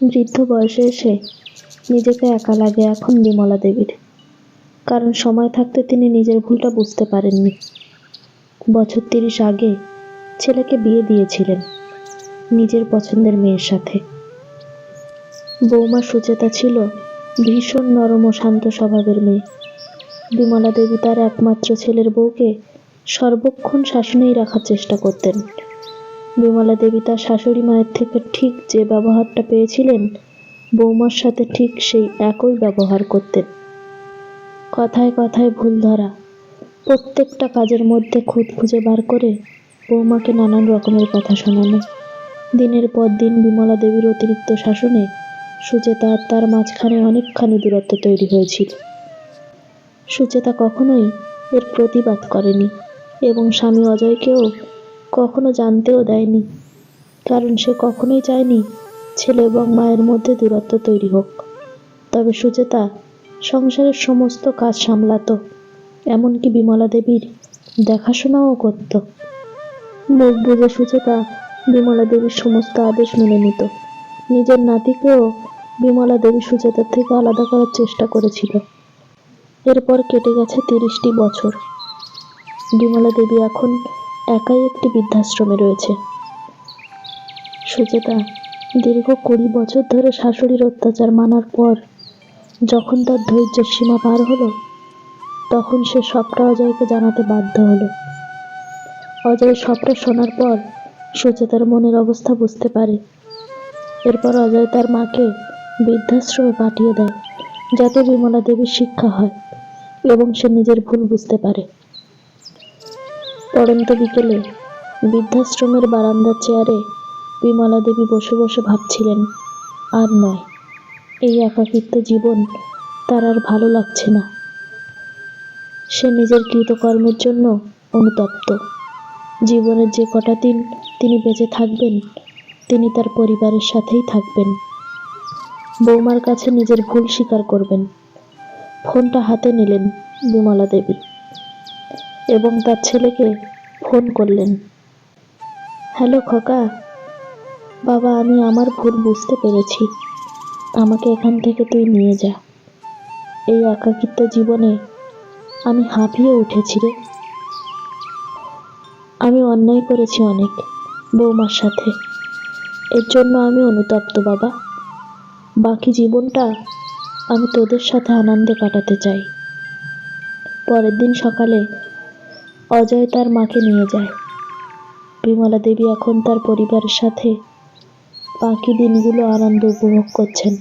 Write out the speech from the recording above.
বৃদ্ধ বয়সে এসে নিজেকে একা লাগে এখন বিমলা দেবীর। কারণ সময় থাকতে তিনি নিজের ভুলটা বুঝতে পারেননি। বছর ৩০ আগে ছেলেকে বিয়ে দিয়েছিলেন নিজের পছন্দের মেয়ের সাথে। বৌমা সুচেতা ছিল ভীষণ নরম ও শান্ত স্বভাবের মেয়ে। বিমলা দেবী তার একমাত্র ছেলের বউকে সর্বক্ষণ শাসনেই রাখার চেষ্টা করতেন। বিমলা দেবী তার শাশুড়ি মায়ের থেকে ঠিক যে ব্যবহারটা পেয়েছিলেন, বৌমার সাথে ঠিক সেই একই ব্যবহার করতেন। কথায় কথায় ভুল ধরা, প্রত্যেকটা কাজের মধ্যে খুঁত খুঁজে বার করে বৌমাকে নানান রকমের কথা শোনানো। দিনের পর দিন বিমলা দেবীর অতিরিক্ত শাসনে সুচেতা আর তার মাঝখানে অনেকখানি দূরত্ব তৈরি হয়েছিল। সুচেতা কখনোই এর প্রতিবাদ করেনি এবং স্বামী অজয়কেও কখনো জানতেও দেয়নি, কারণ সে কখনোই চায়নি ছেলে এবং মায়ের মধ্যে দূরত্ব তৈরি হোক। তবে সুচেতা সংসারের সমস্ত কাজ সামলাতো, এমনকি বিমলা দেবীর দেখাশোনাও করত। মুখ বুজে সুচেতা বিমলা দেবীর সমস্ত আদেশ মেনে নিত। নিজের নাতিকেও বিমলা দেবী সুচেতার থেকে আলাদা করার চেষ্টা করেছিল। এরপর কেটে গেছে ৩০টি বছর। বিমলা দেবী এখন একাই একটি বৃদ্ধাশ্রমে রয়েছে। সুচেতা দীর্ঘ ২০ বছর ধরে শাশুড়ির অত্যাচার মানার পর যখন তার ধৈর্যের সীমা পার হলো, তখন সে সবটা অজয়কে জানাতে বাধ্য হলো। অজয় সবটা শোনার পর সুচেতার মনের অবস্থা বুঝতে পারে। এরপর অজয় তার মাকে বৃদ্ধাশ্রমে পাঠিয়ে দেয়, যাতে বিমলা দেবীর শিক্ষা হয় এবং সে নিজের ভুল বুঝতে পারে। পড়ন্ত বিকেলে বৃদ্ধাশ্রমের বারান্দার চেয়ারে বিমলা দেবী বসে বসে ভাবছিলেন, আর নয়, এই একাকিত্ব জীবন তার আর ভালো লাগছে না। সে নিজের কৃতকর্মের জন্য অনুতপ্ত। জীবনের যে কটা দিন তিনি বেঁচে থাকবেন, তিনি তার পরিবারের সাথেই থাকবেন। বৌমার কাছে নিজের ভুল স্বীকার করবেন। ফোনটা হাতে নিলেন বিমলা দেবী এবং তার ছেলেকে ফোন করলেন। হ্যালো খোকা, বাবা, আমি আমার ভুল বুঝতে পেরেছি। আমাকে এখান থেকে তুই নিয়ে যা। এই একাকিত্ব জীবনে আমি হাঁপিয়ে উঠেছি রে। আমি অন্যায় করেছি অনেক বৌমার সাথে, এর জন্য আমি অনুতপ্ত বাবা। বাকি জীবনটা আমি তোদের সাথে আনন্দে কাটাতে চাই। পরের দিন সকালে অজয় তার মাকে নিয়ে যায়। বিমলা দেবী এখন তার পরিবারের সাথে বাকি দিনগুলো আনন্দ উপভোগ করছেন।